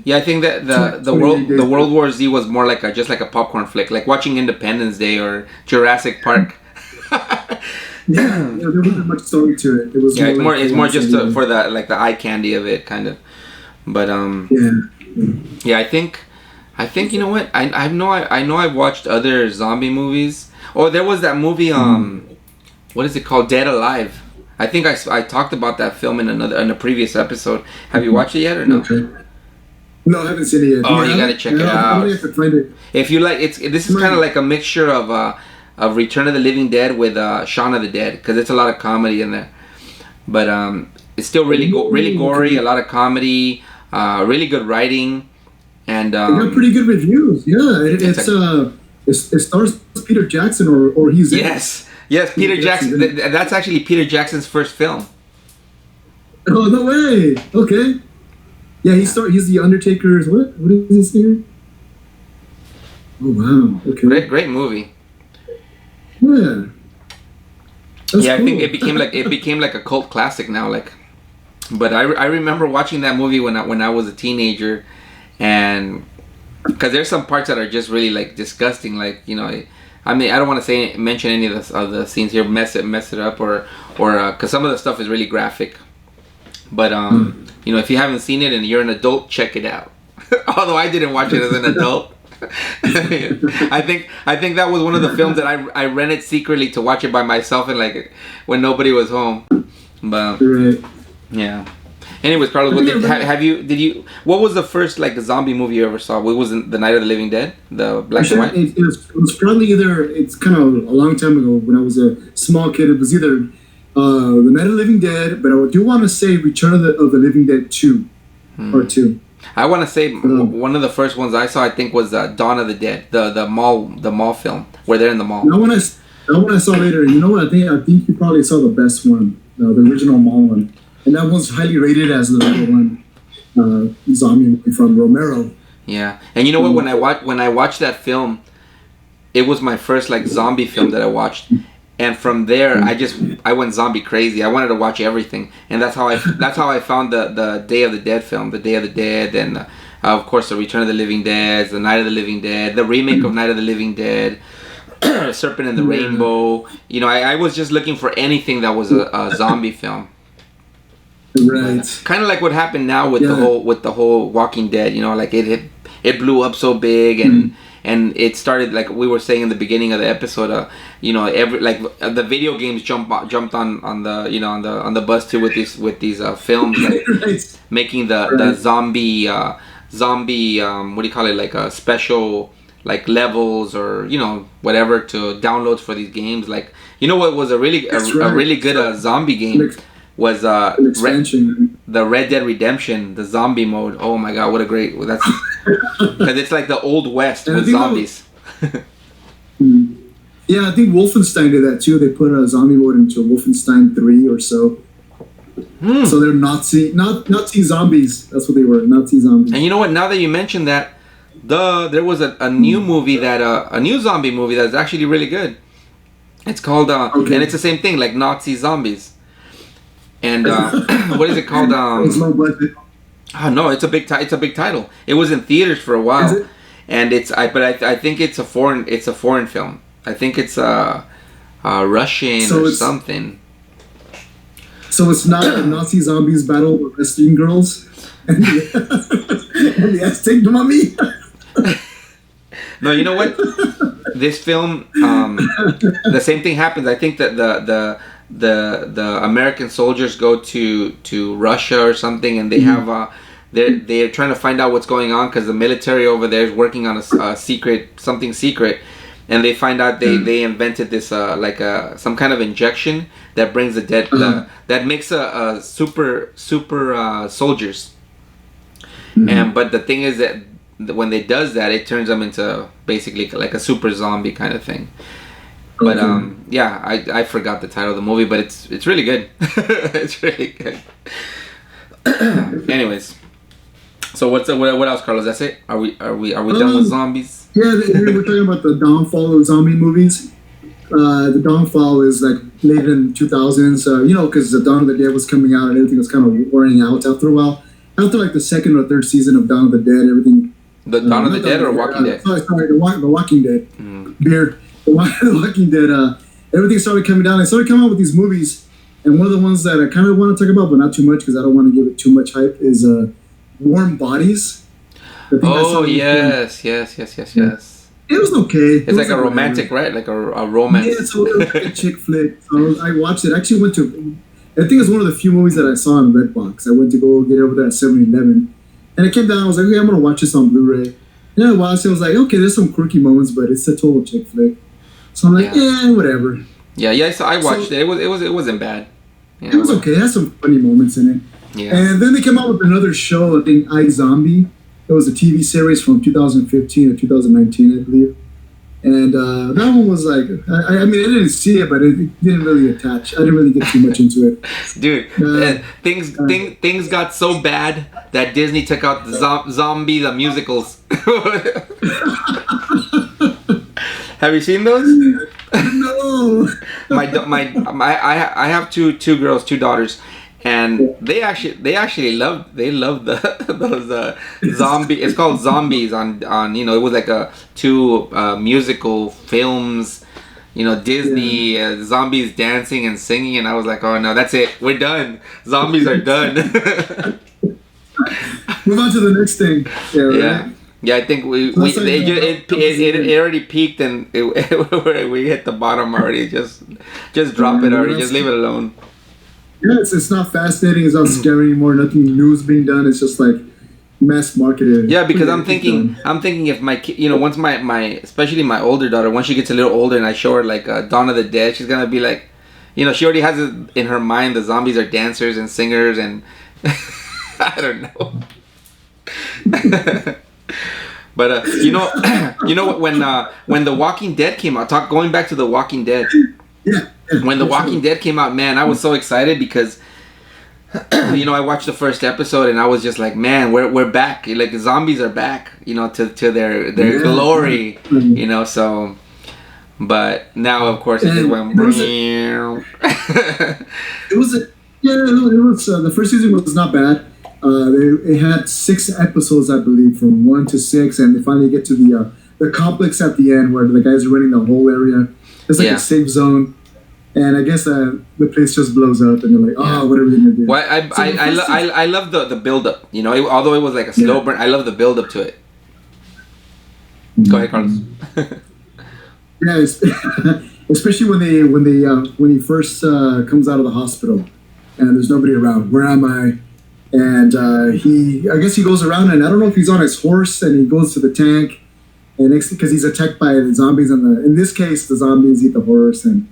Yeah, I think that the World War Z was more like just like a popcorn flick, like watching Independence Day or Jurassic Park. there wasn't much story to it. It was it's more just for the like the eye candy of it, kind of. But I think you know what, I know I've watched other zombie movies. Oh, there was that movie what is it called, Dead Alive. I think I talked about that film in a previous episode. Have you watched it yet or no? Okay. No, I haven't seen it yet. Oh, you gotta check it out. I have to find it. If you like, this is kind of like a mixture of Return of the Living Dead with Shaun of the Dead, because it's a lot of comedy in there. But it's still really gory, a lot of comedy, really good writing, and it got pretty good reviews. Yeah, it stars Peter Jackson or he's Yes, Peter Jackson. That's actually Peter Jackson's first film. Oh, no way! Okay. Yeah, he's the Undertaker's. What is this here? Oh wow! Okay. Great movie. Yeah. That's I cool. think it became like a cult classic now. Like, but I remember watching that movie when I was a teenager, and because there's some parts that are just really like disgusting. Like, you know. I mean, I don't want to mention any of the scenes here, mess it up, or because some of the stuff is really graphic. But you know, if you haven't seen it and you're an adult, check it out. Although I didn't watch it as an adult. I think that was one of the films that I rented secretly to watch it by myself and like when nobody was home. But right. yeah. Anyways, Carlos, I what think I read- did you? What was the first like zombie movie you ever saw? What was it, The Night of the Living Dead? The black and white. it was probably either, it's kind of a long time ago when I was a small kid. It was either The Night of the Living Dead, but I do want to say Return of the Living Dead 2 or 2. I want to say one of the first ones I saw, I think, was Dawn of the Dead, the mall film where they're in the mall. That one I saw later. You know what? I think you probably saw the best one, the original mall one, and that one's highly rated as the number one zombie movie from Romero. Yeah, and you know what? When I watched that film, it was my first like zombie film that I watched, and from there I went zombie crazy. I wanted to watch everything, and that's how I found the Day of the Dead film, the Day of the Dead, and of course the Return of the Living Dead, the Night of the Living Dead, the remake of Night of the Living Dead, Serpent and the Rainbow. You know, I was just looking for anything that was a zombie film. Right. Kind of like what happened now with the whole Walking Dead. You know, like it blew up so big, and it started like we were saying in the beginning of the episode. You know, the video games jumped on the on the bus too with these films, like Right. making the zombie what do you call it, like a special like levels or whatever to downloads for these games. Like, you know what was a really good zombie game was An expansion. the Red Dead Redemption, the zombie mode. Oh my god, what a great, that's because it's like the old west And I with think zombies. Yeah, I think Wolfenstein did that too. They put a zombie mode into Wolfenstein 3 or so. So they're Nazi zombies. That's what they were, Nazi zombies. And you know what? Now that you mentioned that, there was a new movie a new zombie movie that's actually really good. It's called and it's the same thing, like Nazi zombies. And what is it called? It's low budget. Oh no, it's a big title. It was in theaters for a while, Is it? and I think it's a foreign film. I think it's Russian or something. So it's not the Nazi zombies battle with Western girls and the Aztec mummy. No, you know what? This film, the same thing happens. I think that the American soldiers go to Russia or something, and they have they're trying to find out what's going on because the military over there is working on a secret, and they find out they invented this some kind of injection that brings the dead that makes a super soldiers. And but the thing is that when they does that, it turns them into basically like a super zombie kind of thing. But yeah, I forgot the title of the movie, but it's really good. It's really good. Anyways, so what else, Carlos? That's it. Are we done with zombies? Yeah, we're talking about the downfall of zombie movies. The downfall is like late in 2000s, because the Dawn of the Dead was coming out and everything was kind of wearing out after a while. After like the second or third season of Dawn of the Dead, everything. The Dawn of the Dead or Walking Dead? Sorry, the Walking Dead. Beard. The Walking Dead. Everything started coming down. They started coming out with these movies, and one of the ones that I kind of want to talk about, but not too much because I don't want to give it too much hype, is Warm Bodies. Oh yes. It was okay. It's like a romantic, right? Like a romance. Yeah, it's like a chick flick. So I watched it. I actually went to. I think it's one of the few movies that I saw in Redbox. I went to go get it over there at 7-Eleven. And it came down, I was like, okay, I'm going to watch this on Blu-ray. And I watched it, I was like, okay, there's some quirky moments, but it's a total chick flick. So I'm like, whatever. Yeah, so I watched it. It wasn't bad. It was okay. It had some funny moments in it. Yeah. And then they came out with another show, I think, iZombie. It was a TV series from 2015 or 2019, I believe. And that one was like, I mean, I didn't see it, but it didn't really attach. I didn't really get too much into it. Dude, things got so bad that Disney took out the Zombie the musicals. Have you seen those? No. I have two girls, two daughters, and they actually loved those zombie. It's called Zombies on it was like two musical films, Disney zombies dancing and singing, and I was like, oh no, that's it, we're done. Zombies are done. Move on to the next thing. Yeah. Right? Yeah, I think it already peaked and we hit the bottom already. Just drop it already. Just leave it alone. Yeah, it's not fascinating. It's not scary anymore. Nothing new is being done. It's just like mass marketed. Yeah, because I'm Pretty thinking, done. I'm thinking if my kid, once my especially my older daughter, once she gets a little older, and I show her like Dawn of the Dead, she's gonna be like, she already has it in her mind. The zombies are dancers and singers, and I don't know. But when The Walking Dead came out, going back to The Walking Dead, Yeah. when The Walking Dead came out, man, I was so excited because I watched the first episode and I was just like, man, we're back. Like the zombies are back, to their glory, So, but now of course it just went. It was the first season was not bad. It had 6 episodes, I believe, from 1 to 6, and they finally get to the complex at the end where the guys are running the whole area. It's like a safe zone, and I guess the place just blows up, and they're like, "Oh, what are we gonna do?" Well, I love the build up. Although it was like a slow burn, I love the build up to it. Go ahead, Carlos. Yeah, especially when he first comes out of the hospital, and there's nobody around. Where am I? And I guess he goes around, and I don't know if he's on his horse, and he goes to the tank, and because he's attacked by the zombies, in this case, the zombies eat the horse, and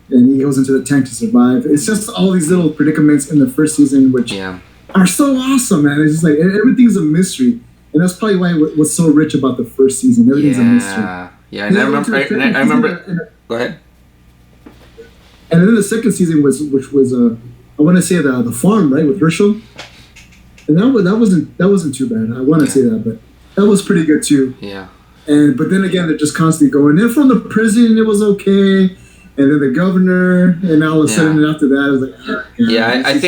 he goes into the tank to survive. It's just all these little predicaments in the first season, which are so awesome, man. It's just like everything's a mystery, and that's probably why what's so rich about the first season. Everything's a mystery. Yeah, and I remember. Go ahead. And then the second season which was I want to say the farm, right, with Herschel, and that wasn't too bad. I want to say that, but that was pretty good too. Yeah. But then again, they're just constantly going. And from the prison, it was okay, and then the governor, and all of a sudden after that, it was like,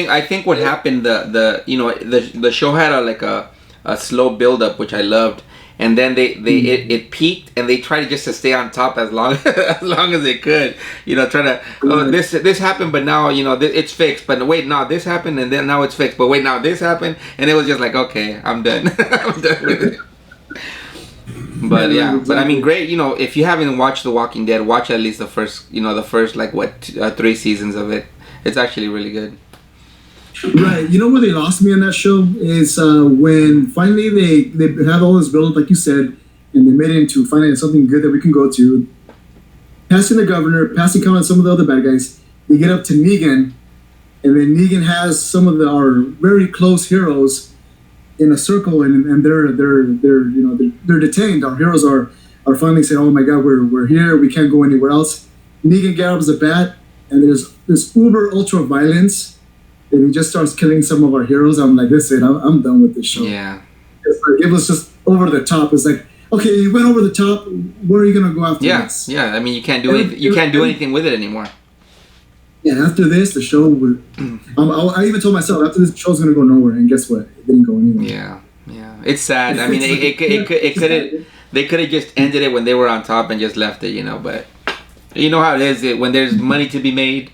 I think what happened, the show had a slow build up, which I loved. And then it peaked, and they tried just to stay on top as long as they could, trying to this happened, but now it's fixed. But wait, now this happened, and then now it's fixed. But wait, now this happened, and it was just like, okay, I'm done. I'm done with it. But but I mean, great. If you haven't watched The Walking Dead, watch at least the first 3 seasons of it. It's actually really good. Right. You know where they lost me on that show is when finally they had all this build, like you said, and they made it into finally something good that we can go to. Passing the governor, passing on some of the other bad guys, they get up to Negan, and then Negan has some of our very close heroes in a circle, and they're detained. Our heroes are finally saying, "Oh my God, we're here. We can't go anywhere else." Negan grabs a bat, and there's this uber ultra violence. And he just starts killing some of our heroes. I'm like, listen, I'm done with this show. Yeah. It was just over the top. It's like, okay, you went over the top. Where are you gonna go after this? Yeah. I mean, you can't do anything. You can't do anything with it anymore. Yeah. After this, the show would. I even told myself after this, the show's gonna go nowhere. And guess what? It didn't go anywhere. Yeah. It's sad. I mean, it could have. They could have just ended it when they were on top and just left it. But you know how it is. When there's money to be made.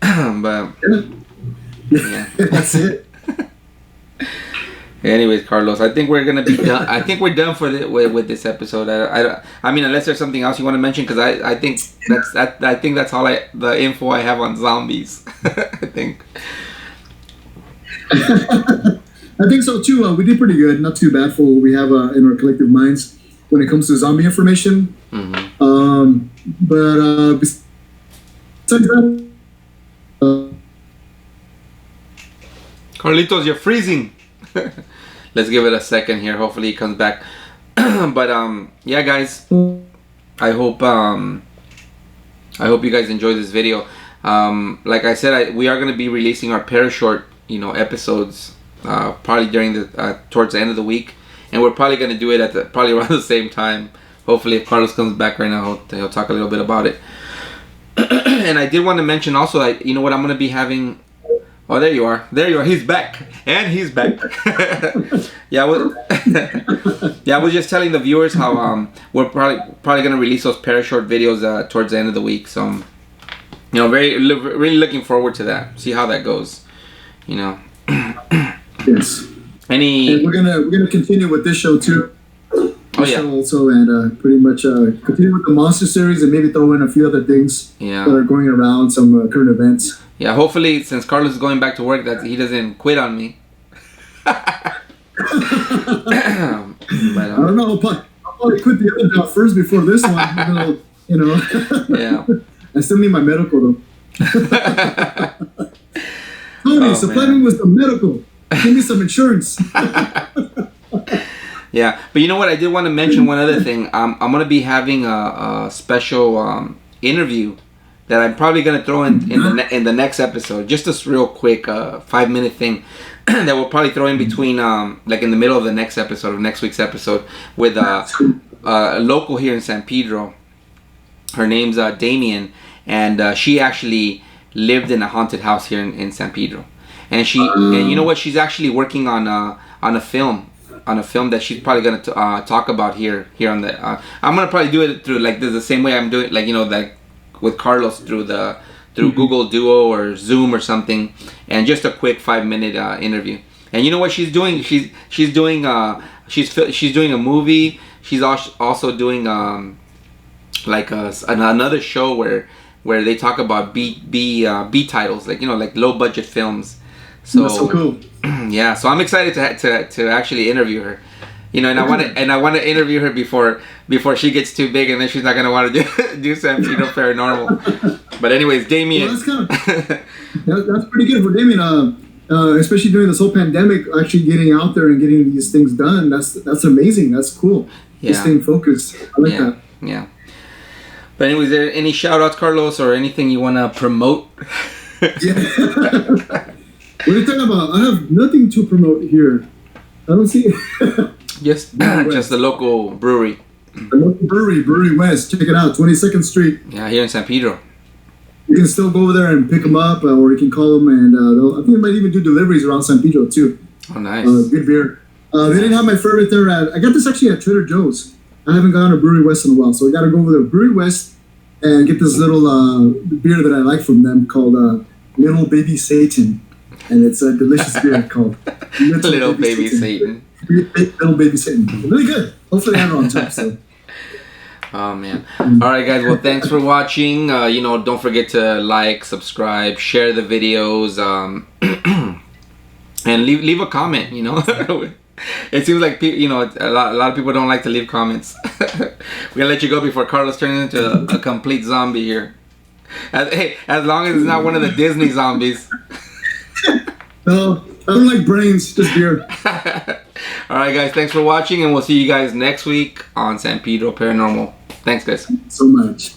But yeah, that's it. Anyways, Carlos, I think we're gonna be done. I think we're done with this episode. I mean, unless there's something else you want to mention, because I think that's all the info I have on zombies. I think. I think so too. We did pretty good. Not too bad for what we have in our collective minds when it comes to zombie information. Mm-hmm. But besides that. Carlitos, you're freezing. Let's give it a second here. Hopefully he comes back. But yeah, guys, I hope you guys enjoyed this video. Like I said, we are going to be releasing our Parashort episodes probably during towards the end of the week, and we're probably going to do it at probably around the same time. Hopefully, if Carlos comes back right now, he'll talk a little bit about it. And I did want to mention also, what I'm going to be having. Oh, there you are. He's back, and he's back. Yeah, I was just telling the viewers how we're probably going to release those Parashort videos towards the end of the week. So, really looking forward to that. See how that goes. Yes. And we're gonna continue with this show too. Oh yeah. Also, and pretty much continue with the monster series, and maybe throw in a few other things that are going around, some current events. Yeah, hopefully, since Carlos is going back to work, that he doesn't quit on me. But, I don't know. I'll probably quit the other job first before this one. You know. Yeah. I still need my medical though. Tony, supply me with some medical. Give me some insurance. Yeah, but you know what? I did want to mention one other thing. I'm gonna be having a special interview that I'm probably gonna throw in the next episode. Just this real quick 5-minute thing that we'll probably throw in between like in the middle of the next episode of next week's episode with a local here in San Pedro. Her name's Damien, and she actually lived in a haunted house here in San Pedro. And and you know what? She's actually working on a film that she's probably gonna talk about here on the. I'm gonna probably do it through like the same way I'm doing, like, you know, like with Carlos through Google Duo or Zoom or something, and just a quick 5-minute interview. And you know what she's doing? She's doing a movie. She's also doing like another show where they talk about B titles, like, you know, like low budget films. So that's so cool. Yeah, so I'm excited to actually interview her. You know, and I want to interview her before she gets too big, and then she's not gonna want to do San Pedro Paranormal. But anyways, Damien. Well, that's pretty good for Damien. Especially during this whole pandemic, actually getting out there and getting these things done. That's amazing. That's cool. Yeah. Just staying focused. I like that. Yeah. But anyways, there any shout outs, Carlos, or anything you want to promote? Yeah. What are you talking about? I have nothing to promote here. I don't see. Just the local brewery. The local Brewery West. Check it out, 22nd Street. Yeah, here in San Pedro. You can still go over there and pick them up, or you can call them, and I think they might even do deliveries around San Pedro too. Oh, nice. Good beer. They didn't have my favorite there I got this actually at Trader Joe's. I haven't gone to Brewery West in a while, so I got to go over to Brewery West and get this little beer that I like from them called Little Baby Satan. And it's a delicious beer called Little Baby Satan. Little Baby Satan. Really good. Hopefully I have it on top. So. Oh, man. All right, guys. Well, thanks for watching. You know, don't forget to like, subscribe, share the videos, and leave a comment, you know. It seems like, you know, a lot of people don't like to leave comments. We're gonna let you go before Carlos turns into a complete zombie here. As long as it's not one of the Disney zombies. No, I don't like brains, just beer. All right, guys. Thanks for watching, and we'll see you guys next week on San Pedro Paranormal. Thanks, guys. So much.